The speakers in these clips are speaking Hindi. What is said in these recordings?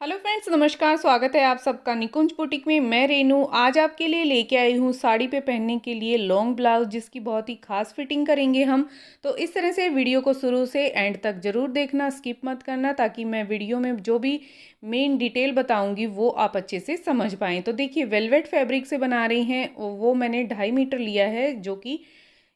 हेलो फ्रेंड्स, नमस्कार। स्वागत है आप सबका निकुंज बुटीक में। मैं रेनू आज आपके लिए लेके आई हूँ साड़ी पे पहनने के लिए लॉन्ग ब्लाउज, जिसकी बहुत ही खास फिटिंग करेंगे हम। तो इस तरह से वीडियो को शुरू से एंड तक ज़रूर देखना, स्किप मत करना, ताकि मैं वीडियो में जो भी मेन डिटेल बताऊंगी वो आप अच्छे से समझ पाएँ। तो देखिए, वेलवेट फैब्रिक से बना रही हैं, वो मैंने 2.5 मीटर लिया है, जो कि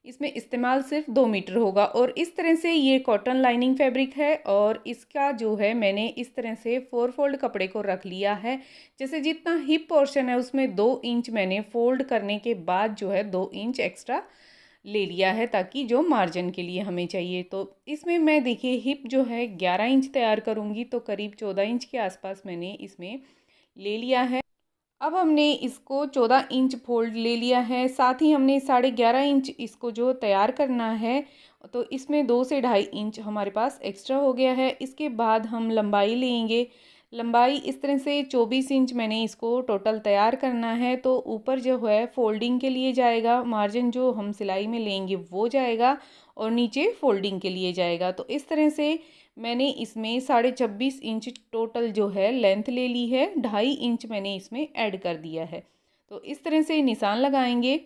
इसमें इस्तेमाल सिर्फ 2 मीटर होगा। और इस तरह से ये कॉटन लाइनिंग फैब्रिक है, और इसका जो है मैंने इस तरह से 4 फोल्ड कपड़े को रख लिया है। जैसे जितना हिप पोर्शन है उसमें 2 इंच मैंने फोल्ड करने के बाद जो है 2 इंच एक्स्ट्रा ले लिया है, ताकि जो मार्जिन के लिए हमें चाहिए। तो इसमें मैं देखिए हिप जो है 11 इंच तैयार करूँगी, तो करीब 14 इंच के आसपास मैंने इसमें ले लिया है। अब हमने इसको 14 इंच फोल्ड ले लिया है, साथ ही हमने 11.5 इंच इसको जो तैयार करना है, तो इसमें 2 से 2.5 इंच हमारे पास एक्स्ट्रा हो गया है। इसके बाद हम लंबाई लेंगे। लंबाई इस तरह से 24 इंच मैंने इसको टोटल तैयार करना है। तो ऊपर जो है फोल्डिंग के लिए जाएगा, मार्जिन जो हम सिलाई में लेंगे वो जाएगा, और नीचे फोल्डिंग के लिए जाएगा। तो इस तरह से मैंने इसमें 26.5 इंच टोटल जो है लेंथ ले ली है, 2.5 इंच मैंने इसमें ऐड कर दिया है। तो इस तरह से निशान लगाएंगे,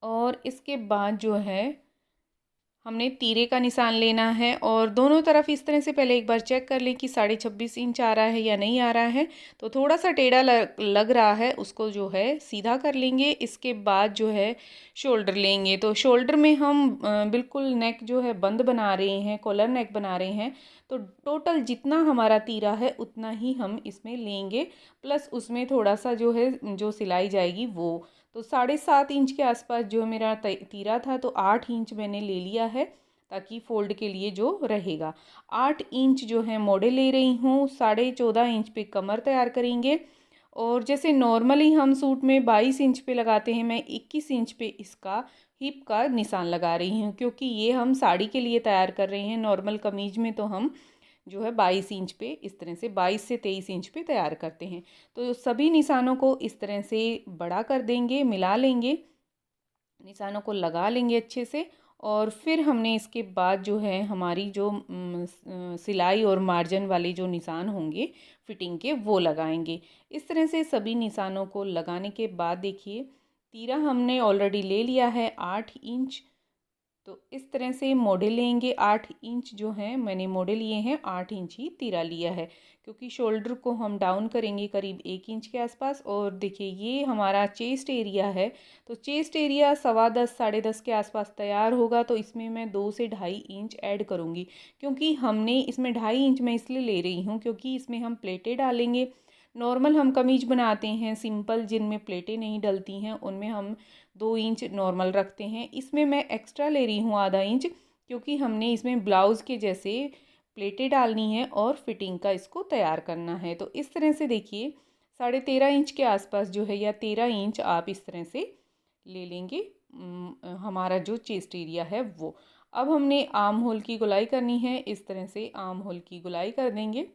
और इसके बाद जो है हमने तीरे का निशान लेना है, और दोनों तरफ इस तरह से पहले एक बार चेक कर लें कि 26.5 इंच आ रहा है या नहीं आ रहा है। तो थोड़ा सा टेढ़ा लग रहा है, उसको जो है सीधा कर लेंगे। इसके बाद जो है शोल्डर लेंगे। तो शोल्डर में हम बिल्कुल नेक जो है बंद बना रहे हैं, कॉलर नेक बना रहे हैं। तो टोटल जितना हमारा तीरा है उतना ही हम इसमें लेंगे, प्लस उसमें थोड़ा सा जो है जो सिलाई जाएगी वो। तो 7.5 इंच के आसपास जो मेरा तीरा था, तो 8 इंच मैंने ले लिया है, ताकि फोल्ड के लिए जो रहेगा। 8 इंच जो है मोड़े ले रही हूँ। 14.5 इंच पे कमर तैयार करेंगे। और जैसे नॉर्मली हम सूट में 22 इंच पे लगाते हैं, मैं 21 इंच पे इसका हिप का निशान लगा रही हूँ, क्योंकि ये हम साड़ी के लिए तैयार कर रहे हैं। नॉर्मल कमीज में तो हम जो है 22 इंच पे, इस तरह से 22 से 23 इंच पे तैयार करते हैं। तो सभी निशानों को इस तरह से बड़ा कर देंगे, मिला लेंगे, निशानों को लगा लेंगे अच्छे से। और फिर हमने इसके बाद जो है हमारी जो सिलाई और मार्जिन वाले जो निशान होंगे फिटिंग के, वो लगाएंगे। इस तरह से सभी निशानों को लगाने के बाद देखिए, तीरा हमने ऑलरेडी ले लिया है 8 इंच। तो इस तरह से मोड़े लेंगे। 8 इंच जो है मैंने मोड़े लिए हैं, 8 इंच ही तीरा लिया है, क्योंकि शोल्डर को हम डाउन करेंगे करीब 1 इंच के आसपास। और देखिए, ये हमारा चेस्ट एरिया है। तो चेस्ट एरिया 10.15 10.5 के आसपास तैयार होगा। तो इसमें मैं 2 से 2.5 इंच ऐड करूँगी, क्योंकि हमने इसमें 2.5 इंच मैं इसलिए ले रही हूँ क्योंकि इसमें हम प्लेटें डालेंगे। नॉर्मल हम कमीज बनाते हैं सिंपल, जिनमें प्लेटें नहीं डलती हैं, उनमें हम 2 इंच नॉर्मल रखते हैं। इसमें मैं एक्स्ट्रा ले रही हूँ ½ इंच, क्योंकि हमने इसमें ब्लाउज़ के जैसे प्लेटें डालनी है और फिटिंग का इसको तैयार करना है। तो इस तरह से देखिए, 13.5 इंच के आसपास जो है, या 13 इंच आप इस तरह से ले लेंगे। हमारा जो चेस्ट एरिया है वो। अब हमने आर्म होल की गोलाई करनी है। इस तरह से आर्म होल की गोलाई कर देंगे,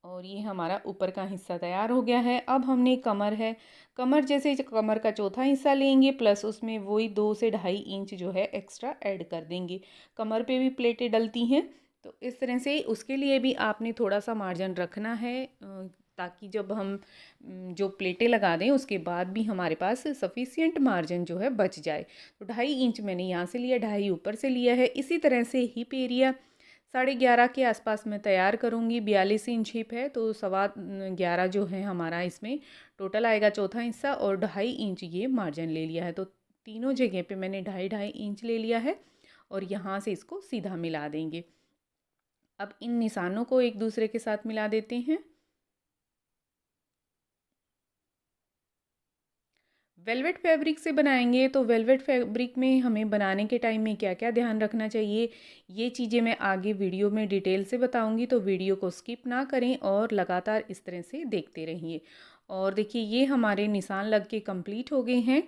और ये हमारा ऊपर का हिस्सा तैयार हो गया है। अब हमने कमर है, कमर जैसे कमर का चौथा हिस्सा लेंगे, प्लस उसमें वही 2 से 2.5 इंच जो है एक्स्ट्रा ऐड कर देंगे। कमर पे भी प्लेटें डलती हैं, तो इस तरह से उसके लिए भी आपने थोड़ा सा मार्जिन रखना है, ताकि जब हम जो प्लेटें लगा दें उसके बाद भी हमारे पास सफिशियंट मार्जिन जो है बच जाए। तो 2.5 इंच मैंने यहाँ से लिया, 2.5 ऊपर से लिया है। इसी तरह से हिप एरिया 11.5 के आसपास मैं तैयार करूँगी। 42 इंच हिप है, तो 11.15 जो है हमारा इसमें टोटल आएगा चौथा हिस्सा, और 2.5 इंच ये मार्जिन ले लिया है। तो तीनों जगह पे मैंने 2.5 इंच ले लिया है, और यहाँ से इसको सीधा मिला देंगे। अब इन निशानों को एक दूसरे के साथ मिला देते हैं। वेलवेट फैब्रिक से बनाएंगे, तो वेलवेट फैब्रिक में हमें बनाने के टाइम में क्या क्या ध्यान रखना चाहिए, ये चीज़ें मैं आगे वीडियो में डिटेल से बताऊंगी। तो वीडियो को स्किप ना करें और लगातार इस तरह से देखते रहिए। और देखिए, ये हमारे निशान लग के कंप्लीट हो गए हैं,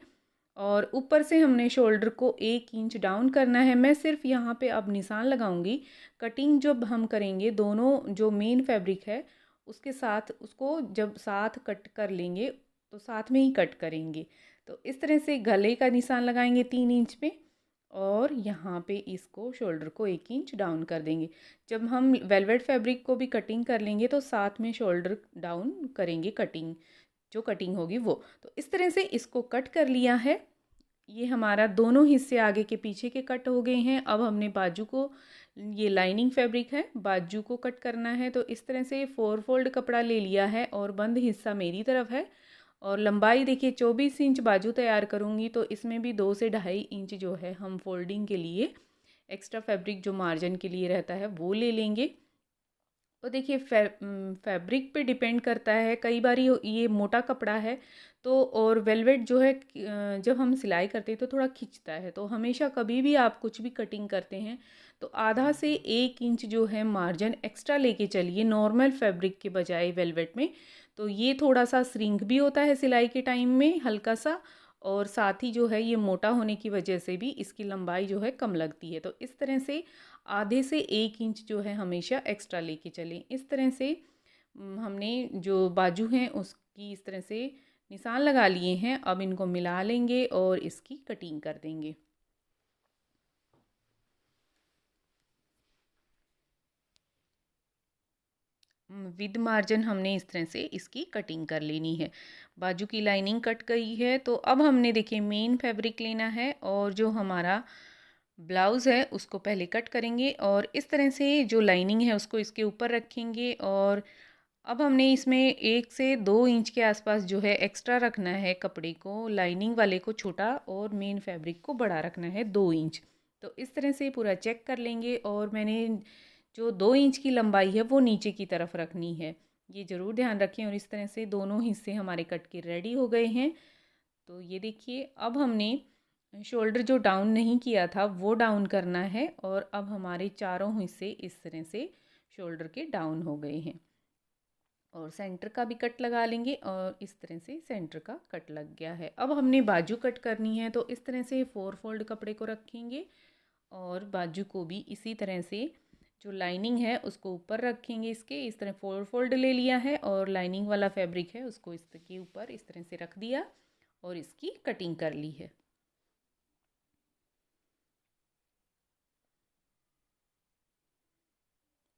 और ऊपर से हमने शोल्डर को 1 इंच डाउन करना है। मैं सिर्फ यहाँ पे अब निशान लगाऊंगी। कटिंग जब हम करेंगे, दोनों जो मेन फैब्रिक है उसके साथ, उसको जब साथ कट कर लेंगे तो साथ में ही कट करेंगे। तो इस तरह से गले का निशान लगाएंगे 3 इंच पे, और यहाँ पे इसको शोल्डर को 1 इंच डाउन कर देंगे। जब हम वेलवेट फैब्रिक को भी कटिंग कर लेंगे तो साथ में शोल्डर डाउन करेंगे, कटिंग जो कटिंग होगी वो। तो इस तरह से इसको कट कर लिया है। ये हमारा दोनों हिस्से आगे के पीछे के कट हो गए हैं। अब हमने बाजू को, ये लाइनिंग फैब्रिक है, बाजू को कट करना है। तो इस तरह से 4 फोल्ड कपड़ा ले लिया है और बंद हिस्सा मेरी तरफ है। और लंबाई देखिए 24 इंच बाजू तैयार करूँगी, तो इसमें भी 2 से 2.5 इंच जो है हम फोल्डिंग के लिए एक्स्ट्रा फैब्रिक जो मार्जिन के लिए रहता है वो ले लेंगे। और देखिए फैब्रिक पे डिपेंड करता है, कई बार ये मोटा कपड़ा है तो, और वेलवेट जो है जब हम सिलाई करते हैं तो थोड़ा खिंचता है। तो हमेशा कभी भी आप कुछ भी कटिंग करते हैं तो आधा से 1 इंच जो है मार्जिन एक्स्ट्रा लेके चलिए नॉर्मल फैब्रिक के बजाय वेलवेट में। तो ये थोड़ा सा श्रिंक भी होता है सिलाई के टाइम में हल्का सा, और साथ ही जो है ये मोटा होने की वजह से भी इसकी लंबाई जो है कम लगती है। तो इस तरह से आधे से 1 इंच जो है हमेशा एक्स्ट्रा लेके चलें। इस तरह से हमने जो बाजू हैं उसकी इस तरह से निशान लगा लिए हैं। अब इनको मिला लेंगे और इसकी कटिंग कर देंगे। विद मार्जिन हमने इस तरह से इसकी कटिंग कर लेनी है। बाजू की लाइनिंग कट गई है। तो अब हमने देखिए मेन फैब्रिक लेना है और जो हमारा ब्लाउज़ है उसको पहले कट करेंगे और इस तरह से जो लाइनिंग है उसको इसके ऊपर रखेंगे। और अब हमने इसमें 1 से 2 इंच के आसपास जो है एक्स्ट्रा रखना है कपड़े को, लाइनिंग वाले को छोटा और मेन फैब्रिक को बड़ा रखना है 2 इंच। तो इस तरह से पूरा चेक कर लेंगे। और मैंने जो 2 इंच की लंबाई है वो नीचे की तरफ रखनी है, ये ज़रूर ध्यान रखें। और इस तरह से दोनों हिस्से हमारे कट के रेडी हो गए हैं। तो ये देखिए अब हमने शोल्डर जो डाउन नहीं किया था वो डाउन करना है। और अब हमारे चारों हिस्से इस तरह से शोल्डर के डाउन हो गए हैं। और सेंटर का भी कट लगा लेंगे और इस तरह से सेंटर का कट लग गया है। अब हमने बाजू कट करनी है तो इस तरह से 4 फोल्ड कपड़े को रखेंगे और बाजू को भी इसी तरह से जो लाइनिंग है उसको ऊपर रखेंगे। इसके इस तरह 4 फोल्ड ले लिया है और लाइनिंग वाला फैब्रिक है उसको इसके ऊपर इस तरह से रख दिया और इसकी कटिंग कर ली है।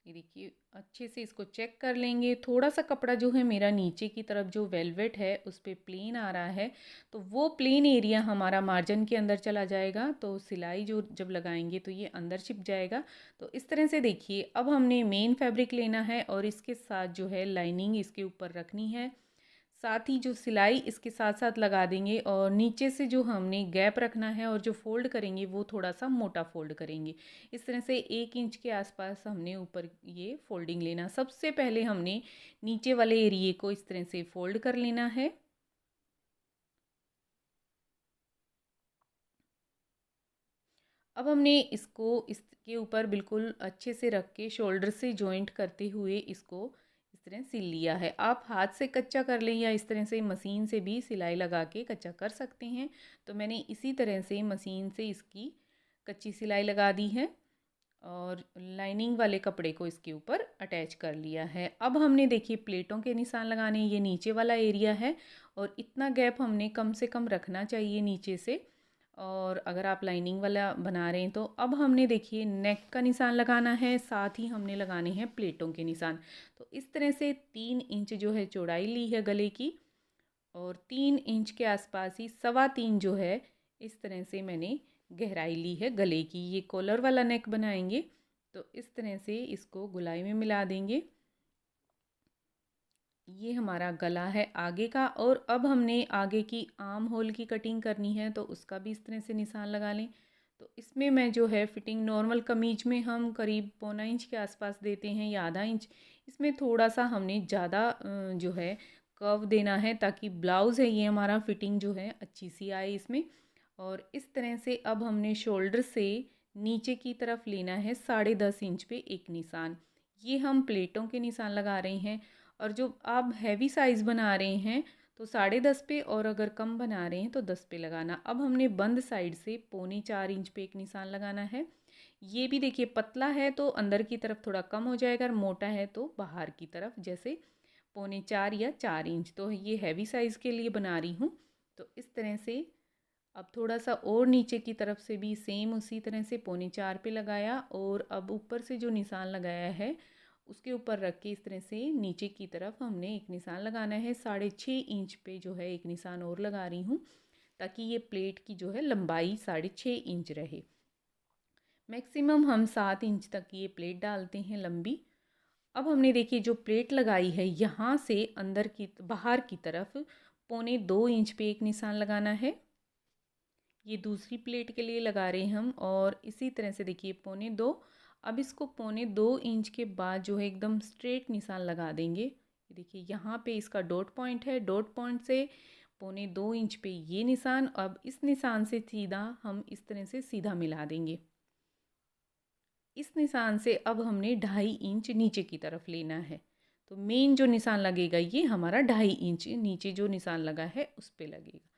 ये देखिए अच्छे से इसको चेक कर लेंगे। थोड़ा सा कपड़ा जो है मेरा नीचे की तरफ जो वेलवेट है उस पर प्लेन आ रहा है, तो वो प्लेन एरिया हमारा मार्जिन के अंदर चला जाएगा। तो सिलाई जो जब लगाएंगे तो ये अंदर छिप जाएगा। तो इस तरह से देखिए अब हमने मेन फैब्रिक लेना है और इसके साथ जो है लाइनिंग इसके ऊपर रखनी है। साथ ही जो सिलाई इसके साथ साथ लगा देंगे और नीचे से जो हमने गैप रखना है और जो फोल्ड करेंगे वो थोड़ा सा मोटा फोल्ड करेंगे। इस तरह से 1 इंच के आसपास हमने ऊपर ये फोल्डिंग लेना। सबसे पहले हमने नीचे वाले एरिए को इस तरह से फोल्ड कर लेना है। अब हमने इसको इसके ऊपर बिल्कुल अच्छे से रख के शोल्डर से जॉइंट करते हुए इसको इस तरह सिल लिया है। आप हाथ से कच्चा कर लें या इस तरह से मशीन से भी सिलाई लगा के कच्चा कर सकते हैं। तो मैंने इसी तरह से मशीन से इसकी कच्ची सिलाई लगा दी है और लाइनिंग वाले कपड़े को इसके ऊपर अटैच कर लिया है। अब हमने देखिए प्लेटों के निशान लगाने, ये नीचे वाला एरिया है और इतना गैप हमने कम से कम रखना चाहिए नीचे से। और अगर आप लाइनिंग वाला बना रहे हैं तो अब हमने देखिए नेक का निशान लगाना है, साथ ही हमने लगाने हैं प्लेटों के निशान। तो इस तरह से 3 इंच जो है चौड़ाई ली है गले की और 3 इंच के आसपास ही 3.25 जो है इस तरह से मैंने गहराई ली है गले की। ये कॉलर वाला नेक बनाएंगे तो इस तरह से इसको गुलाई में मिला देंगे। ये हमारा गला है आगे का। और अब हमने आगे की आर्म होल की कटिंग करनी है तो उसका भी इस तरह से निशान लगा लें। तो इसमें मैं जो है फिटिंग नॉर्मल कमीज में हम करीब 1.25 इंच के आसपास देते हैं या आधा इंच। इसमें थोड़ा सा हमने ज़्यादा जो है कर्व देना है ताकि ब्लाउज़ है ये हमारा फिटिंग जो है अच्छी सी आए इसमें। और इस तरह से अब हमने शोल्डर से नीचे की तरफ लेना है 10.5 इंच पे एक निशान। ये हम प्लेटों के निशान लगा रहे हैं। और जो आप हैवी साइज़ बना रहे हैं तो 10.5 पे, और अगर कम बना रहे हैं तो 10 पे लगाना। अब हमने बंद साइड से 3.25 इंच पे एक निशान लगाना है। ये भी देखिए पतला है तो अंदर की तरफ थोड़ा कम हो जाएगा और मोटा है तो बाहर की तरफ, जैसे 3.25 या 4 इंच। तो ये हैवी साइज़ के लिए बना रही हूँ। तो इस तरह से अब थोड़ा सा और नीचे की तरफ से भी सेम उसी तरह से 3.25 पे लगाया, और अब ऊपर से जो निशान लगाया है उसके ऊपर रख के इस तरह से नीचे की तरफ हमने एक निशान लगाना है। 6.5 इंच पे जो है एक निशान और लगा रही हूँ, ताकि ये प्लेट की जो है लंबाई 6.5 इंच रहे। मैक्सिमम हम 7 इंच तक ये प्लेट डालते हैं लंबी। अब हमने देखिए जो प्लेट लगाई है, यहाँ से अंदर की बाहर की तरफ 1.25 इंच पे एक निशान लगाना है। ये दूसरी प्लेट के लिए लगा रहे हैं हम, और इसी तरह से देखिए 1.25। अब इसको 1.25 इंच के बाद जो है एकदम स्ट्रेट निशान लगा देंगे। देखिए यहाँ पे इसका डॉट पॉइंट है, डॉट पॉइंट से 1.25 इंच पे ये निशान। अब इस निशान से सीधा हम इस तरह से सीधा मिला देंगे। इस निशान से अब हमने 2.5 इंच नीचे की तरफ लेना है। तो मेन जो निशान लगेगा ये हमारा 2.5 इंच नीचे जो निशान लगा है उस पे लगेगा।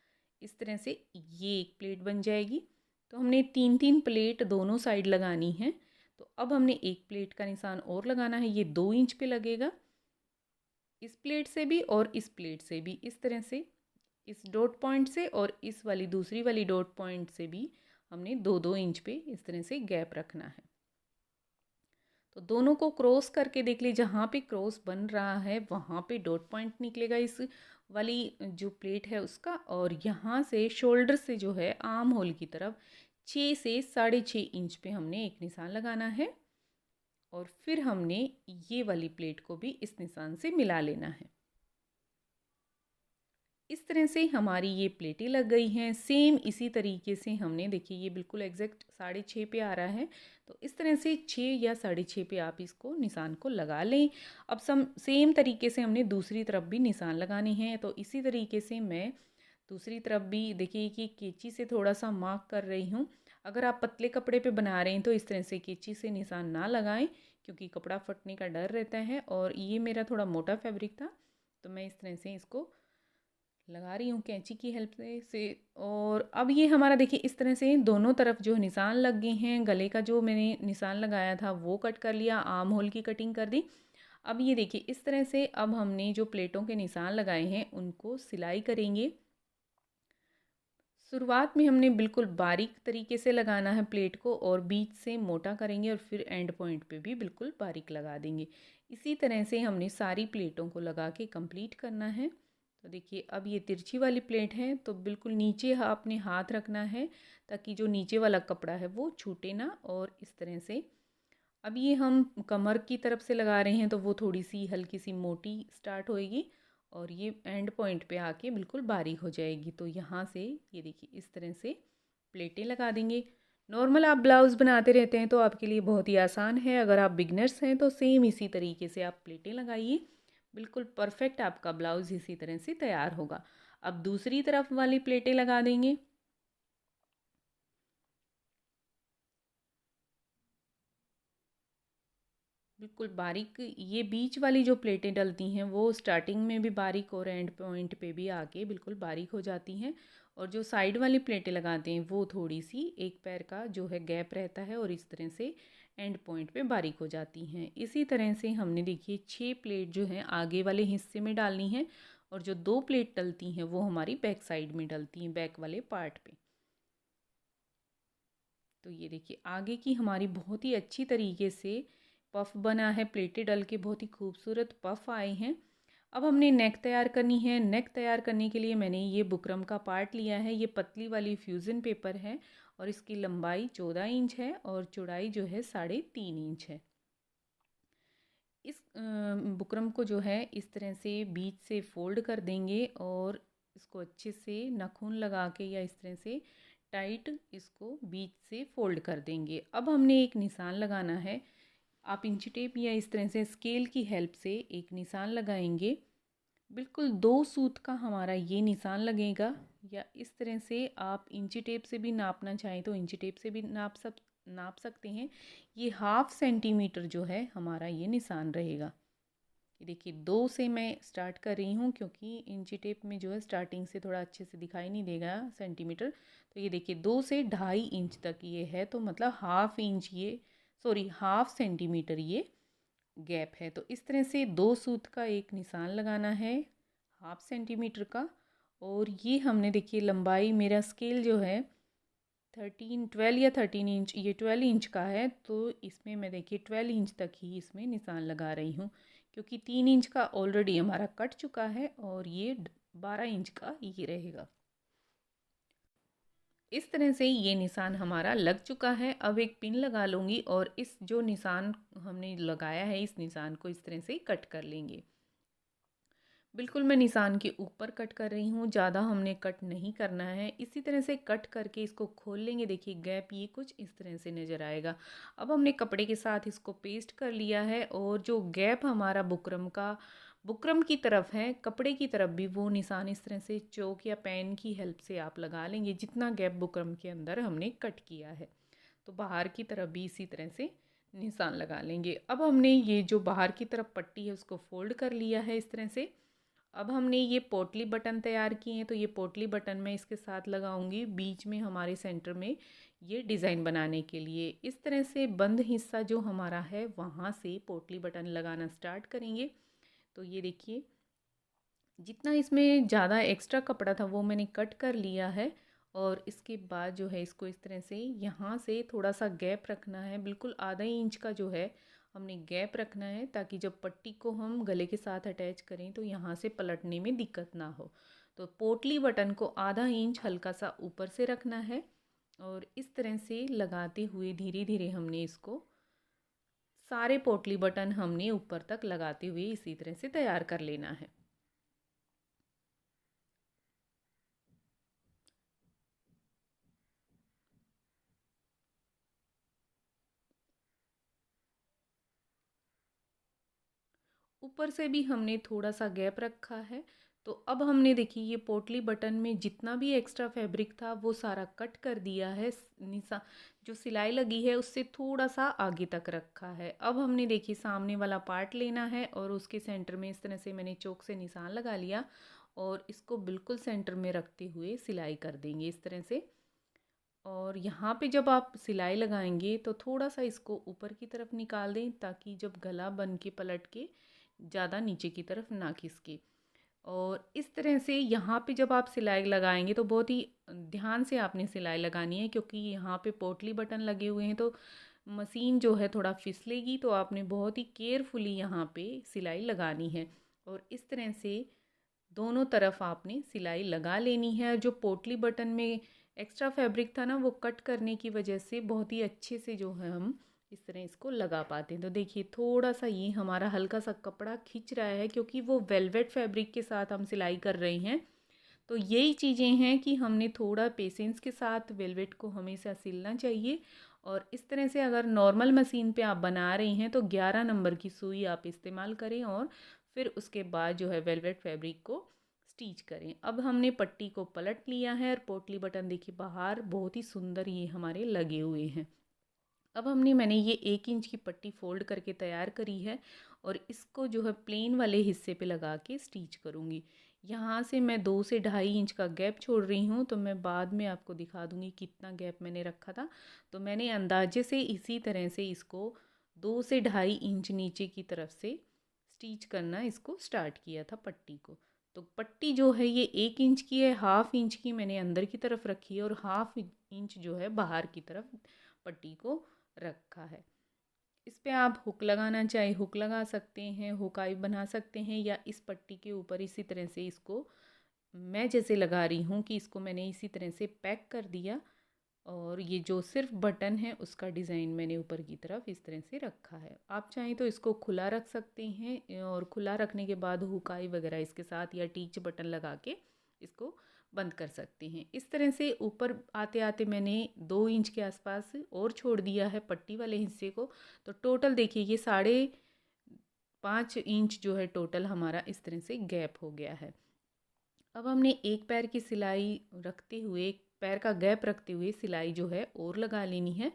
इस तरह से ये एक प्लेट बन जाएगी। तो हमने 3-3 प्लेट दोनों साइड लगानी है। तो अब हमने एक प्लेट का निशान और लगाना है, ये 2 इंच पे लगेगा। इस प्लेट से भी और इस प्लेट से भी इस तरह से, इस डॉट पॉइंट से और इस वाली दूसरी वाली डॉट पॉइंट से भी हमने 2-2 इंच पे इस तरह से गैप रखना है। तो दोनों को क्रॉस करके देख लीजिए, जहाँ पे क्रॉस बन रहा है वहाँ पे डॉट पॉइंट निकलेगा इस वाली जो प्लेट है उसका। और यहाँ से शोल्डर से जो है आर्म होल की तरफ 6 से 6.5 इंच पे हमने एक निशान लगाना है, और फिर हमने ये वाली प्लेट को भी इस निशान से मिला लेना है। इस तरह से हमारी ये प्लेटें लग गई हैं। सेम इसी तरीके से हमने देखिए ये बिल्कुल एग्जैक्ट 6.5 पे आ रहा है। तो इस तरह से 6 या 6.5 पे आप इसको निशान को लगा लें। अब सेम तरीके से हमने दूसरी तरफ भी निशान लगाने हैं। तो इसी तरीके से मैं दूसरी तरफ भी देखिए कि कैंची से थोड़ा सा मार्क कर रही हूँ। अगर आप पतले कपड़े पे बना रहे हैं तो इस तरह से कैंची से निशान ना लगाएं, क्योंकि कपड़ा फटने का डर रहता है। और ये मेरा थोड़ा मोटा फैब्रिक था, तो मैं इस तरह से इसको लगा रही हूँ कैंची की हेल्प से। और अब ये हमारा देखिए इस तरह से दोनों तरफ जो निशान लग गए हैं। गले का जो मैंने निशान लगाया था वो कट कर लिया, आर्म होल की कटिंग कर दी। अब ये देखिए इस तरह से अब हमने जो प्लेटों के निशान लगाए हैं उनको सिलाई करेंगे। शुरुआत में हमने बिल्कुल बारीक तरीके से लगाना है प्लेट को, और बीच से मोटा करेंगे, और फिर एंड पॉइंट पे भी बिल्कुल बारीक लगा देंगे। इसी तरह से हमने सारी प्लेटों को लगा के कंप्लीट करना है। तो देखिए अब ये तिरछी वाली प्लेट है, तो बिल्कुल नीचे आपने हाथ रखना है ताकि जो नीचे वाला कपड़ा है वो छूटे ना। और इस तरह से अब ये हम कमर की तरफ से लगा रहे हैं, तो वो थोड़ी सी हल्की सी मोटी स्टार्ट होएगी, और ये एंड पॉइंट पे आके बिल्कुल बारीक हो जाएगी। तो यहाँ से ये देखिए इस तरह से प्लेटें लगा देंगे। नॉर्मल आप ब्लाउज़ बनाते रहते हैं तो आपके लिए बहुत ही आसान है। अगर आप बिगनर्स हैं तो सेम इसी तरीके से आप प्लेटें लगाइए, बिल्कुल परफेक्ट आपका ब्लाउज़ इसी तरह से तैयार होगा। अब दूसरी तरफ वाली प्लेटें लगा देंगे। बिल्कुल बारीक, ये बीच वाली जो प्लेटें डलती हैं वो स्टार्टिंग में भी बारीक और एंड पॉइंट पे भी आके बिल्कुल बारीक हो जाती हैं। और जो साइड वाली प्लेटें लगाते हैं वो थोड़ी सी एक पैर का जो है गैप रहता है, और इस तरह से एंड पॉइंट पे बारीक हो जाती हैं। इसी तरह से हमने देखिए 6 प्लेट जो हैं आगे वाले हिस्से में डालनी है, और जो 2 प्लेट डलती हैं वो हमारी बैक साइड में डलती हैं, बैक वाले पार्ट पे। तो ये देखिए आगे की हमारी बहुत ही अच्छी तरीके से पफ बना है, प्लेटें डल के बहुत ही खूबसूरत पफ आए हैं। अब हमने नेक तैयार करनी है। नेक तैयार करने के लिए मैंने ये बुकरम का पार्ट लिया है। ये पतली वाली फ्यूज़न पेपर है, और इसकी लंबाई 14 इंच है और चौड़ाई जो है 3.5 इंच है। इस बुकरम को जो है इस तरह से बीच से फोल्ड कर देंगे, और इसको अच्छे से नाखून लगा के या इस तरह से टाइट इसको बीच से फोल्ड कर देंगे। अब हमने एक निशान लगाना है। आप इंची टेप या इस तरह से स्केल की हेल्प से एक निशान लगाएंगे। बिल्कुल 2 सूत का हमारा ये निशान लगेगा, या इस तरह से आप इंची टेप से भी नापना चाहें तो इंची टेप से भी नाप सकते हैं। ये 1/2 सेंटीमीटर जो है हमारा ये निशान रहेगा। ये देखिए 2 से मैं स्टार्ट कर रही हूँ, क्योंकि इंची टेप में जो है स्टार्टिंग से थोड़ा अच्छे से दिखाई नहीं देगा सेंटीमीटर। तो ये देखिए 2 से 2.5 इंच तक ये है, तो मतलब 1/2 सेंटीमीटर ये गैप है। तो इस तरह से 2 सूत का एक निशान लगाना है 1/2 सेंटीमीटर का, और ये हमने देखिए लंबाई, मेरा स्केल जो है 12 या 13 इंच, ये 12 इंच का है, तो इसमें मैं देखिए 12 इंच तक ही इसमें निशान लगा रही हूँ, क्योंकि 3 इंच का ऑलरेडी हमारा कट चुका है और ये 12 इंच का ये रहेगा। इस तरह से ये निशान हमारा लग चुका है। अब एक पिन लगा लूँगी और इस जो निशान हमने लगाया है, इस निशान को इस तरह से कट कर लेंगे। बिल्कुल मैं निशान के ऊपर कट कर रही हूँ, ज़्यादा हमने कट नहीं करना है। इसी तरह से कट करके इसको खोल लेंगे। देखिए गैप ये कुछ इस तरह से नज़र आएगा। अब हमने कपड़े के साथ इसको पेस्ट कर लिया है और जो गैप हमारा बुकरम की तरफ है, कपड़े की तरफ भी वो निशान इस तरह से चौक या पेन की हेल्प से आप लगा लेंगे, जितना गैप बुकरम के अंदर हमने कट किया है। तो बाहर की तरफ भी इसी तरह से निशान लगा लेंगे। अब हमने ये जो बाहर की तरफ पट्टी है उसको फोल्ड कर लिया है इस तरह से। अब हमने ये पोटली बटन तैयार किए हैं, तो ये पोटली बटन मैं इसके साथ लगाऊंगी बीच में हमारे सेंटर में, ये डिज़ाइन बनाने के लिए। इस तरह से बंद हिस्सा जो हमारा है वहाँ से पोटली बटन लगाना स्टार्ट करेंगे। तो ये देखिए जितना इसमें ज़्यादा एक्स्ट्रा कपड़ा था वो मैंने कट कर लिया है और इसके बाद जो है इसको इस तरह से यहाँ से थोड़ा सा गैप रखना है, बिल्कुल आधा इंच का जो है हमने गैप रखना है, ताकि जब पट्टी को हम गले के साथ अटैच करें तो यहाँ से पलटने में दिक्कत ना हो। तो पोटली बटन को आधा इंच हल्का सा ऊपर से रखना है और इस तरह से लगाते हुए धीरे धीरे हमने इसको सारे पोटली बटन हमने ऊपर तक लगाते हुए इसी तरह से तैयार कर लेना है। ऊपर से भी हमने थोड़ा सा गैप रखा है। तो अब हमने देखिए ये पोटली बटन में जितना भी एक्स्ट्रा फैब्रिक था वो सारा कट कर दिया है। निशा जो सिलाई लगी है उससे थोड़ा सा आगे तक रखा है। अब हमने देखिए सामने वाला पार्ट लेना है और उसके सेंटर में इस तरह से मैंने चौक से निशान लगा लिया और इसको बिल्कुल सेंटर में रखते हुए सिलाई कर देंगे इस तरह से। और यहाँ पे जब आप सिलाई लगाएंगे तो थोड़ा सा इसको ऊपर की तरफ निकाल दें, ताकि जब गला बन के पलट के ज़्यादा नीचे की तरफ ना खिसके। और इस तरह से यहाँ पे जब आप सिलाई लगाएंगे तो बहुत ही ध्यान से आपने सिलाई लगानी है, क्योंकि यहाँ पे पोटली बटन लगे हुए हैं तो मशीन जो है थोड़ा फिसलेगी, तो आपने बहुत ही केयरफुली यहाँ पे सिलाई लगानी है। और इस तरह से दोनों तरफ आपने सिलाई लगा लेनी है। जो पोटली बटन में एक्स्ट्रा फैब्रिक था ना वो कट करने की वजह से बहुत ही अच्छे से जो है हम इस तरह इसको लगा पाते हैं। तो देखिए थोड़ा सा ये हमारा हल्का सा कपड़ा खींच रहा है, क्योंकि वो वेलवेट फैब्रिक के साथ हम सिलाई कर रहे हैं। तो यही चीज़ें हैं कि हमने थोड़ा पेशेंस के साथ वेलवेट को हमेशा सिलना चाहिए। और इस तरह से अगर नॉर्मल मशीन पे आप बना रही हैं तो 11 नंबर की सुई आप इस्तेमाल करें और फिर उसके बाद जो है वेलवेट फैब्रिक को स्टिच करें। अब हमने पट्टी को पलट लिया है और पोटली बटन देखिए बाहर बहुत ही सुंदर ये हमारे लगे हुए हैं। अब मैंने ये 1 इंच की पट्टी फोल्ड करके तैयार करी है और इसको जो है प्लेन वाले हिस्से पे लगा के स्टिच करूँगी। यहाँ से मैं 2 से 2.5 इंच का गैप छोड़ रही हूँ, तो मैं बाद में आपको दिखा दूँगी कितना गैप मैंने रखा था। तो मैंने अंदाजे से इसी तरह से इसको 2 से 2.5 इंच नीचे की तरफ से स्टिच करना इसको स्टार्ट किया था पट्टी को। तो पट्टी जो है ये 1 इंच की है, 1/2 इंच की मैंने अंदर की तरफ रखी है और 1/2 इंच जो है बाहर की तरफ पट्टी को रखा है। इस पे आप हुक लगाना चाहे हुक लगा सकते हैं, हुकाई बना सकते हैं, या इस पट्टी के ऊपर इसी तरह से इसको मैं जैसे लगा रही हूँ कि इसको मैंने इसी तरह से पैक कर दिया और ये जो सिर्फ बटन है उसका डिज़ाइन मैंने ऊपर की तरफ इस तरह से रखा है। आप चाहें तो इसको खुला रख सकते हैं और खुला रखने के बाद हुकाई वगैरह इसके साथ या टीच बटन लगा के इसको बंद कर सकते हैं। इस तरह से ऊपर आते आते मैंने 2 इंच के आसपास और छोड़ दिया है पट्टी वाले हिस्से को। तो टोटल देखिए ये 5.5 इंच जो है टोटल हमारा इस तरह से गैप हो गया है। अब हमने एक पैर की सिलाई रखते हुए, एक पैर का गैप रखते हुए सिलाई जो है और लगा लेनी है।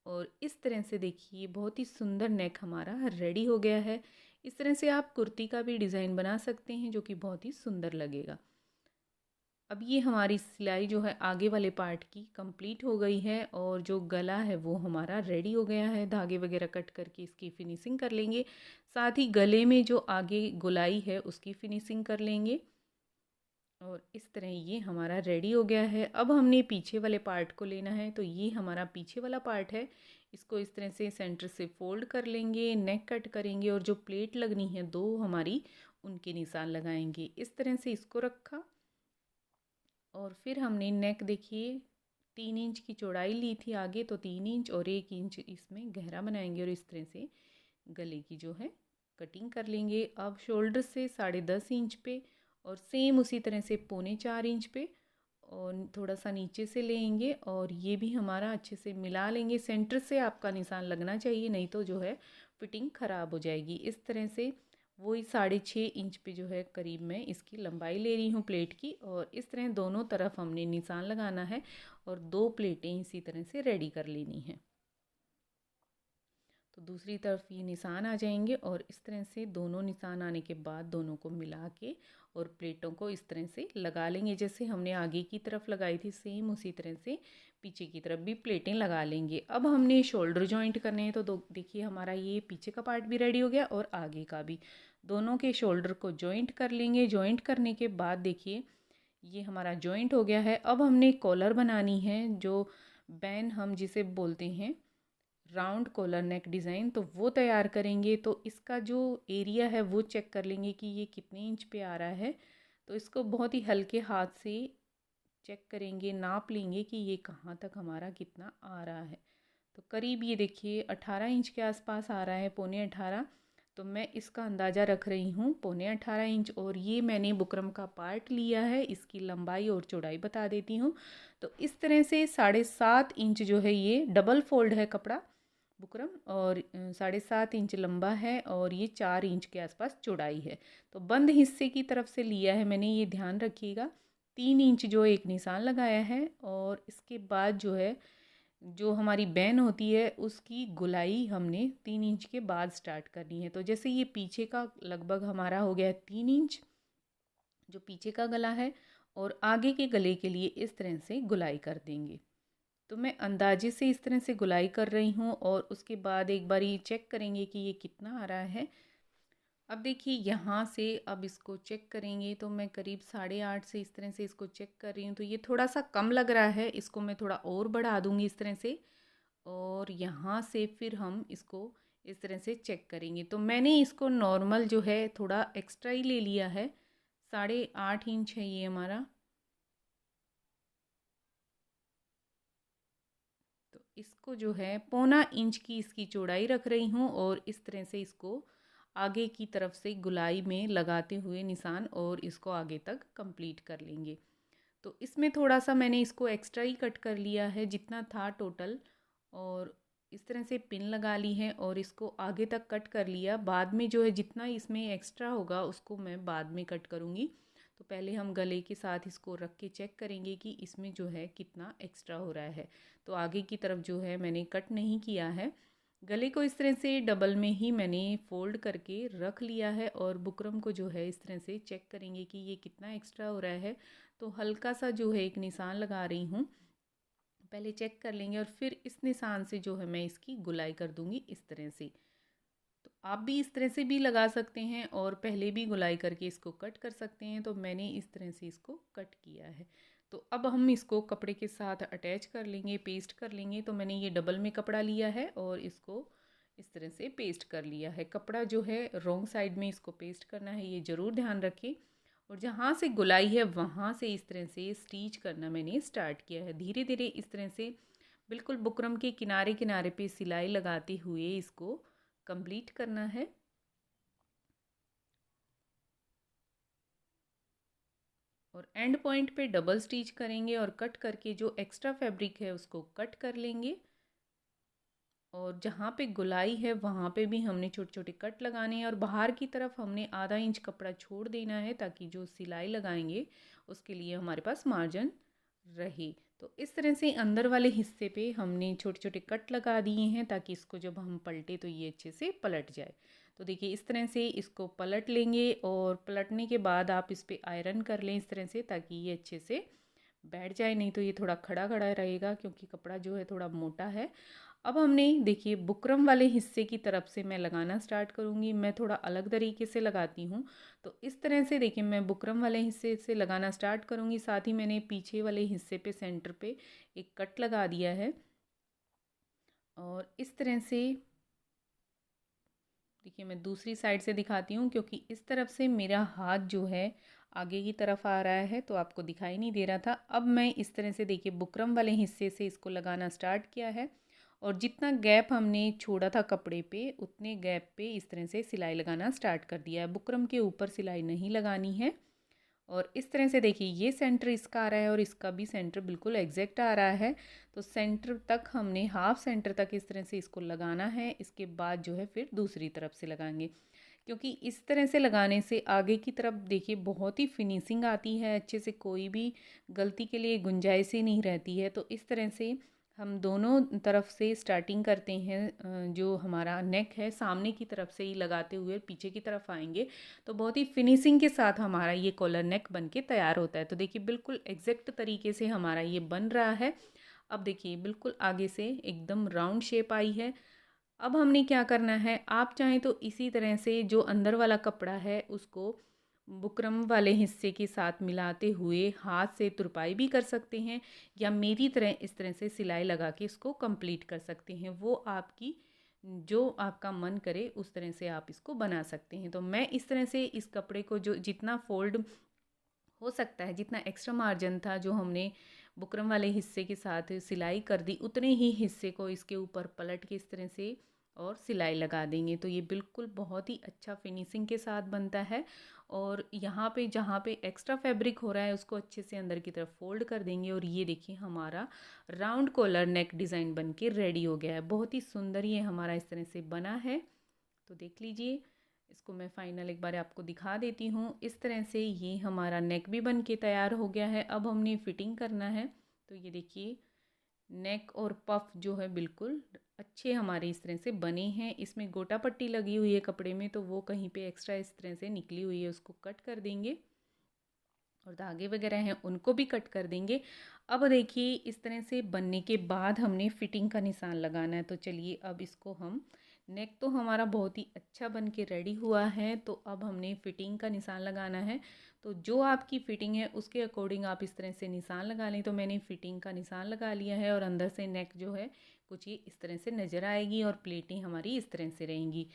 और इस तरह से देखिए बहुत ही सुंदर नेक हमारा रेडी हो गया है। इस तरह से आप कुर्ती का भी डिज़ाइन बना सकते हैं जो कि बहुत ही सुंदर लगेगा। अब ये हमारी सिलाई जो है आगे वाले पार्ट की कंप्लीट हो गई है और जो गला है वो हमारा रेडी हो गया है। धागे वगैरह कट करके इसकी फिनिशिंग कर लेंगे, साथ ही गले में जो आगे गोलाई है उसकी फिनिशिंग कर लेंगे। और इस तरह ये हमारा रेडी हो गया है। अब हमने पीछे वाले पार्ट को लेना है, तो ये हमारा पीछे वाला पार्ट है। इसको इस तरह से सेंटर से फोल्ड कर लेंगे, नेक कट करेंगे और जो प्लेट लगनी है दो हमारी, उनके निशान लगाएंगे। इस तरह से इसको रखा और फिर हमने नेक देखिए 3 इंच की चौड़ाई ली थी आगे, तो 3 इंच और 1 इंच इसमें गहरा बनाएंगे और इस तरह से गले की जो है कटिंग कर लेंगे। अब शोल्डर से 10.5 इंच पे और सेम उसी तरह से 3.25 इंच पे और थोड़ा सा नीचे से लेंगे और ये भी हमारा अच्छे से मिला लेंगे। सेंटर से आपका निशान लगना चाहिए, नहीं तो जो है फिटिंग ख़राब हो जाएगी। इस तरह से वही 6.5 इंच पे जो है करीब मैं इसकी लंबाई ले रही हूँ प्लेट की, और इस तरह दोनों तरफ हमने निशान लगाना है और 2 प्लेटें इसी तरह से रेडी कर लेनी है। तो दूसरी तरफ ये निशान आ जाएंगे और इस तरह से दोनों निशान आने के बाद दोनों को मिला के और प्लेटों को इस तरह से लगा लेंगे। जैसे हमने आगे की तरफ लगाई थी सेम उसी तरह से पीछे की तरफ भी प्लेटें लगा लेंगे। अब हमने शोल्डर जॉइंट करने हैं, तो देखिए हमारा ये पीछे का पार्ट भी रेडी हो गया और आगे का भी। दोनों के शोल्डर को जॉइंट कर लेंगे। जॉइंट करने के बाद देखिए ये हमारा जॉइंट हो गया है। अब हमने कॉलर बनानी है, जो बैन हम जिसे बोलते हैं राउंड कॉलर नेक डिज़ाइन, तो वो तैयार करेंगे। तो इसका जो एरिया है वो चेक कर लेंगे कि ये कितने इंच पे आ रहा है। तो इसको बहुत ही हल्के हाथ से चेक करेंगे, नाप लेंगे कि ये कहाँ तक हमारा कितना आ रहा है। तो करीब ये देखिए 18 इंच के आसपास आ रहा है, 17.5। तो मैं इसका अंदाज़ा रख रही हूँ 17.5 इंच। और ये मैंने बुकरम का पार्ट लिया है, इसकी लंबाई और चौड़ाई बता देती हूँ। तो इस तरह से 7.5 इंच जो है ये डबल फोल्ड है कपड़ा बुकरम, और 7.5 इंच लंबा है और ये 4 इंच के आसपास चौड़ाई है। तो बंद हिस्से की तरफ से लिया है मैंने, ये ध्यान रखिएगा। 3 इंच जो एक निशान लगाया है और इसके बाद जो है जो हमारी बैन होती है उसकी गुलाई हमने 3 इंच के बाद स्टार्ट करनी है। तो जैसे ये पीछे का लगभग हमारा हो गया 3 इंच जो पीछे का गला है, और आगे के गले के लिए इस तरह से गुलाई कर देंगे। तो मैं अंदाजे से इस तरह से गुलाई कर रही हूँ और उसके बाद एक बार ये चेक करेंगे कि ये कितना आ रहा है। अब देखिए यहाँ से अब इसको चेक करेंगे, तो मैं करीब 8.5 से इस तरह से इसको चेक कर रही हूँ। तो ये थोड़ा सा कम लग रहा है, इसको मैं थोड़ा और बढ़ा दूँगी इस तरह से। और यहाँ से फिर हम इसको इस तरह से चेक करेंगे। तो मैंने इसको नॉर्मल जो है थोड़ा एक्स्ट्रा ही ले लिया है, 8.5 इंच है ये हमारा। तो इसको जो है 1.25 इंच की इसकी चौड़ाई रख रही हूँ और इस तरह से इसको आगे की तरफ से गुलाई में लगाते हुए निशान और इसको आगे तक कंप्लीट कर लेंगे। तो इसमें थोड़ा सा मैंने इसको एक्स्ट्रा ही कट कर लिया है जितना था टोटल, और इस तरह से पिन लगा ली है और इसको आगे तक कट कर लिया। बाद में जो है जितना इसमें एक्स्ट्रा होगा उसको मैं बाद में कट करूँगी। तो पहले हम गले के साथ इसको रख के चेक करेंगे कि इसमें जो है कितना एक्स्ट्रा हो रहा है। तो आगे की तरफ जो है मैंने कट नहीं किया है। गले को इस तरह से डबल में ही मैंने फ़ोल्ड करके रख लिया है और बुकरम को जो है इस तरह से चेक करेंगे कि ये कितना एक्स्ट्रा हो रहा है। तो हल्का सा जो है एक निशान लगा रही हूँ, पहले चेक कर लेंगे और फिर इस निशान से जो है मैं इसकी गुलाई कर दूँगी इस तरह से। तो आप भी इस तरह से भी लगा सकते हैं और पहले भी गुलाई करके इसको कट कर सकते हैं। तो मैंने इस तरह से इसको कट किया है। तो अब हम इसको कपड़े के साथ अटैच कर लेंगे, पेस्ट कर लेंगे। तो मैंने ये डबल में कपड़ा लिया है और इसको इस तरह से पेस्ट कर लिया है। कपड़ा जो है रॉन्ग साइड में इसको पेस्ट करना है, ये ज़रूर ध्यान रखें। और जहाँ से गुलाई है वहाँ से इस तरह से स्टिच करना मैंने स्टार्ट किया है। धीरे धीरे इस तरह से बिल्कुल बुकरम के किनारे किनारे पे सिलाई लगाते हुए इसको कंप्लीट करना है। और एंड पॉइंट पे डबल स्टिच करेंगे और कट करके जो एक्स्ट्रा फैब्रिक है उसको कट कर लेंगे। और जहाँ पे गुलाई है वहाँ पे भी हमने छोटे छोटे कट लगाने हैं और बाहर की तरफ हमने आधा इंच कपड़ा छोड़ देना है ताकि जो सिलाई लगाएंगे उसके लिए हमारे पास मार्जिन रहे। तो इस तरह से अंदर वाले हिस्से पे हमने छोटे छोटे कट लगा दिए हैं ताकि इसको जब हम पलटे तो ये अच्छे से पलट जाए। तो देखिए इस तरह से इसको पलट लेंगे और पलटने के बाद आप इस पर आयरन कर लें इस तरह से ताकि ये अच्छे से बैठ जाए, नहीं तो ये थोड़ा खड़ा खड़ा रहेगा क्योंकि कपड़ा जो है थोड़ा मोटा है। अब हमने देखिए बुकरम वाले हिस्से की तरफ से मैं लगाना स्टार्ट करूँगी। मैं थोड़ा अलग तरीके से लगाती हूँ। तो इस तरह से देखिए मैं बुकरम वाले हिस्से से लगाना स्टार्ट करूँगी। साथ ही मैंने पीछे वाले हिस्से पे सेंटर पे एक कट लगा दिया है और इस तरह से देखिए मैं दूसरी साइड से दिखाती हूँ, क्योंकि इस तरफ से मेरा हाथ जो है आगे की तरफ आ रहा है तो आपको दिखाई नहीं दे रहा था। अब मैं इस तरह से देखिए बुकरम वाले हिस्से से इसको लगाना स्टार्ट किया है और जितना गैप हमने छोड़ा था कपड़े पे उतने गैप पे इस तरह से सिलाई लगाना स्टार्ट कर दिया है। बुकरम के ऊपर सिलाई नहीं लगानी है। और इस तरह से देखिए ये सेंटर इसका आ रहा है और इसका भी सेंटर बिल्कुल एग्जैक्ट आ रहा है। तो सेंटर तक हमने हाफ सेंटर तक इस तरह से इसको लगाना है। इसके बाद जो है फिर दूसरी तरफ से लगाएंगे, क्योंकि इस तरह से लगाने से आगे की तरफ देखिए बहुत ही फिनिशिंग आती है अच्छे से, कोई भी गलती के लिए गुंजाइश ही नहीं रहती है। तो इस तरह से हम दोनों तरफ से स्टार्टिंग करते हैं। जो हमारा नेक है सामने की तरफ से ही लगाते हुए पीछे की तरफ आएंगे तो बहुत ही फिनिशिंग के साथ हमारा ये कॉलर नेक बन के तैयार होता है। तो देखिए बिल्कुल एग्जैक्ट तरीके से हमारा ये बन रहा है। अब देखिए बिल्कुल आगे से एकदम राउंड शेप आई है। अब हमने क्या करना है, आप चाहें तो इसी तरह से जो अंदर वाला कपड़ा है उसको बुकरम वाले हिस्से के साथ मिलाते हुए हाथ से तुरपाई भी कर सकते हैं, या मेरी तरह इस तरह से सिलाई लगा के इसको कंप्लीट कर सकते हैं। वो आपकी जो आपका मन करे उस तरह से आप इसको बना सकते हैं। तो मैं इस तरह से इस कपड़े को जो जितना फोल्ड हो सकता है, जितना एक्स्ट्रा मार्जिन था जो हमने बुकरम वाले हिस्से के साथ सिलाई कर दी, उतने ही हिस्से को इसके ऊपर पलट के इस तरह से और सिलाई लगा देंगे। तो ये बिल्कुल बहुत ही अच्छा फिनिशिंग के साथ बनता है। और यहाँ पे जहाँ पे एक्स्ट्रा फैब्रिक हो रहा है उसको अच्छे से अंदर की तरफ फोल्ड कर देंगे और ये देखिए हमारा राउंड कॉलर नेक डिज़ाइन बन के रेडी हो गया है। बहुत ही सुंदर ये हमारा इस तरह से बना है। तो देख लीजिए, इसको मैं फाइनल एक बार आपको दिखा देती हूँ। इस तरह से ये हमारा नेक भी बन के तैयार हो गया है। अब हमने फिटिंग करना है। तो ये देखिए नेक और पफ जो है बिल्कुल अच्छे हमारे इस तरह से बने हैं। इसमें गोटा पट्टी लगी हुई है कपड़े में, तो वो कहीं पे एक्स्ट्रा इस तरह से निकली हुई है उसको कट कर देंगे और धागे वगैरह हैं उनको भी कट कर देंगे। अब देखिए इस तरह से बनने के बाद हमने फिटिंग का निशान लगाना है। तो चलिए अब इसको हम, नेक तो हमारा बहुत ही अच्छा बन के रेडी हुआ है, तो अब हमने फिटिंग का निशान लगाना है। तो जो आपकी फिटिंग है उसके अकॉर्डिंग आप इस तरह से निशान लगा लें। तो मैंने फिटिंग का निशान लगा लिया है और अंदर से नेक जो है कुछ ये इस तरह से नज़र आएगी और प्लेटें हमारी इस तरह से रहेंगी।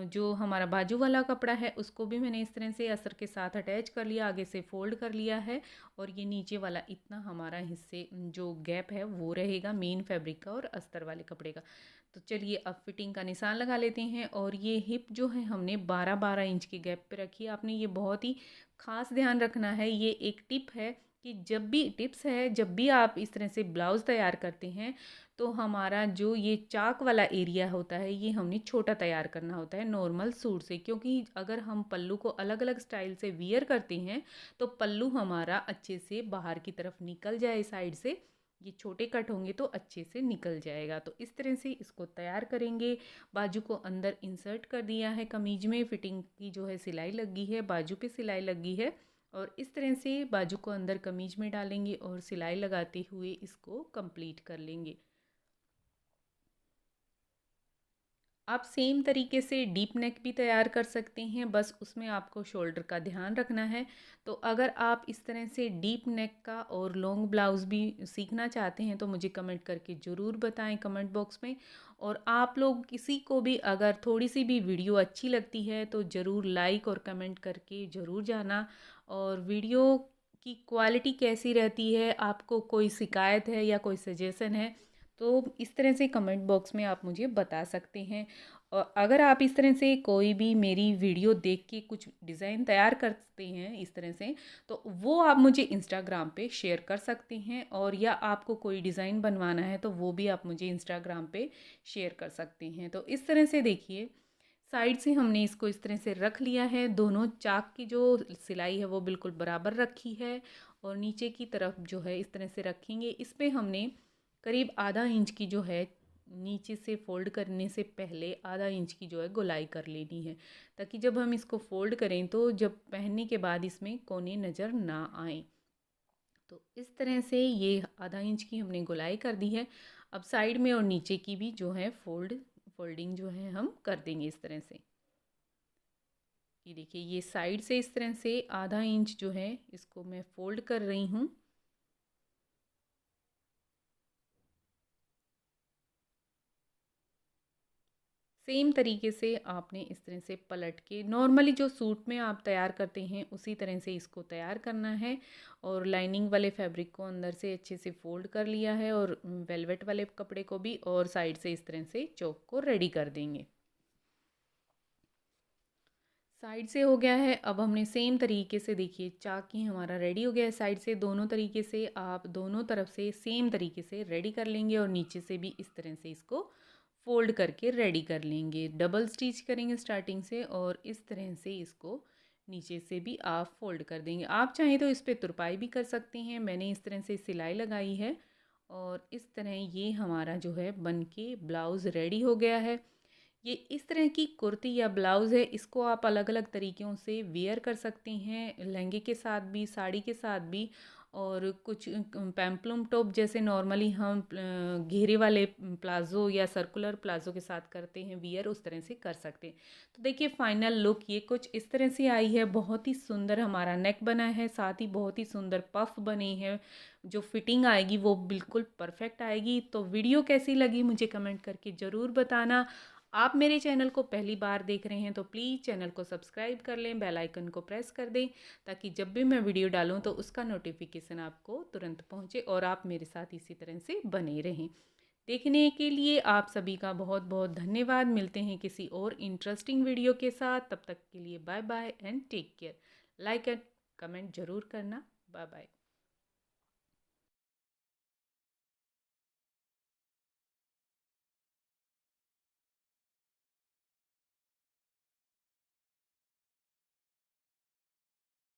जो हमारा बाजू वाला कपड़ा है उसको भी मैंने इस तरह से अस्तर के साथ अटैच कर लिया, आगे से फोल्ड कर लिया है। और ये नीचे वाला इतना हमारा हिस्से जो गैप है वो रहेगा मेन फैब्रिक का और अस्तर वाले कपड़े का। तो चलिए अब फिटिंग का निशान लगा लेते हैं। और ये हिप जो है हमने 12-12 इंच की गैप पे रखी है। आपने ये बहुत ही खास ध्यान रखना है, ये एक टिप है कि जब भी आप इस तरह से ब्लाउज़ तैयार करते हैं तो हमारा जो ये चाक वाला एरिया होता है ये हमने छोटा तैयार करना होता है नॉर्मल सूट से। क्योंकि अगर हम पल्लू को अलग अलग स्टाइल से वियर करते हैं तो पल्लू हमारा अच्छे से बाहर की तरफ निकल जाए साइड से, ये छोटे कट होंगे तो अच्छे से निकल जाएगा। तो इस तरह से इसको तैयार करेंगे। बाजू को अंदर इंसर्ट कर दिया है कमीज में, फिटिंग की जो है सिलाई लगी है, बाजू पे सिलाई लगी है। और इस तरह से बाजू को अंदर कमीज में डालेंगे और सिलाई लगाते हुए इसको कंप्लीट कर लेंगे। आप सेम तरीके से डीप नेक भी तैयार कर सकते हैं, बस उसमें आपको शोल्डर का ध्यान रखना है। तो अगर आप इस तरह से डीप नेक का और लॉन्ग ब्लाउज़ भी सीखना चाहते हैं तो मुझे कमेंट करके ज़रूर बताएं कमेंट बॉक्स में। और आप लोग किसी को भी अगर थोड़ी सी भी वीडियो अच्छी लगती है तो ज़रूर लाइक और कमेंट करके ज़रूर जाना। और वीडियो की क्वालिटी कैसी रहती है, आपको कोई शिकायत है या कोई सजेशन है तो इस तरह से कमेंट बॉक्स में आप मुझे बता सकते हैं। और अगर आप इस तरह से कोई भी मेरी वीडियो देख के कुछ डिज़ाइन तैयार करते हैं इस तरह से, तो वो आप मुझे इंस्टाग्राम पे शेयर कर सकते हैं। और या आपको कोई डिज़ाइन बनवाना है तो वो भी आप मुझे इंस्टाग्राम पे शेयर कर सकते हैं। तो इस तरह से देखिए साइड से हमने इसको इस तरह से रख लिया है। दोनों चाक की जो सिलाई है वो बिल्कुल बराबर रखी है और नीचे की तरफ जो है इस तरह से रखेंगे। इस पर हमने करीब आधा इंच की जो है नीचे से फोल्ड करने से पहले आधा इंच की जो है गोलाई कर लेनी है, ताकि जब हम इसको फोल्ड करें तो जब पहनने के बाद इसमें कोने नज़र ना आए। तो इस तरह से ये आधा इंच की हमने गोलाई कर दी है। अब साइड में और नीचे की भी जो है फोल्डिंग जो है हम कर देंगे इस तरह से। ये देखिए, ये साइड से इस तरह से आधा इंच जो है इसको मैं फोल्ड कर रही हूँ। सेम तरीके से आपने इस तरह से पलट के नॉर्मली जो सूट में आप तैयार करते हैं उसी तरह से इसको तैयार करना है। और लाइनिंग वाले फैब्रिक को अंदर से अच्छे से फोल्ड कर लिया है और वेलवेट वाले कपड़े को भी, और साइड से इस तरह से चौक को रेडी कर देंगे। साइड से हो गया है। अब हमने सेम तरीके से देखिए चाक ही हमारा रेडी हो गया है। साइड से दोनों तरीके से आप दोनों तरफ से सेम तरीके से रेडी कर लेंगे और नीचे से भी इस तरह से इसको फोल्ड करके रेडी कर लेंगे। डबल स्टिच करेंगे स्टार्टिंग से और इस तरह से इसको नीचे से भी आप फोल्ड कर देंगे। आप चाहें तो इस पर तुरपाई भी कर सकते हैं। मैंने इस तरह से सिलाई लगाई है और इस तरह ये हमारा जो है बन के ब्लाउज़ रेडी हो गया है। ये इस तरह की कुर्ती या ब्लाउज़ है, इसको आप अलग अलग तरीक़ों से वेयर कर सकते हैं, लहंगे के साथ भी, साड़ी के साथ भी। और कुछ पेम्पलम टॉप जैसे नॉर्मली हम घेरे वाले प्लाज़ो या सर्कुलर प्लाज़ो के साथ करते हैं वियर, उस तरह से कर सकते हैं। तो देखिए फाइनल लुक ये कुछ इस तरह से आई है। बहुत ही सुंदर हमारा नेक बना है, साथ ही बहुत ही सुंदर पफ बने हैं। जो फिटिंग आएगी वो बिल्कुल परफेक्ट आएगी। तो वीडियो कैसी लगी मुझे कमेंट करके ज़रूर बताना। आप मेरे चैनल को पहली बार देख रहे हैं तो प्लीज़ चैनल को सब्सक्राइब कर लें, बेल आइकन को प्रेस कर दें, ताकि जब भी मैं वीडियो डालूं तो उसका नोटिफिकेशन आपको तुरंत पहुंचे और आप मेरे साथ इसी तरह से बने रहें। देखने के लिए आप सभी का बहुत बहुत धन्यवाद। मिलते हैं किसी और इंटरेस्टिंग वीडियो के साथ। तब तक के लिए bye bye and take care. Like and comment ज़रूर करना। Bye bye.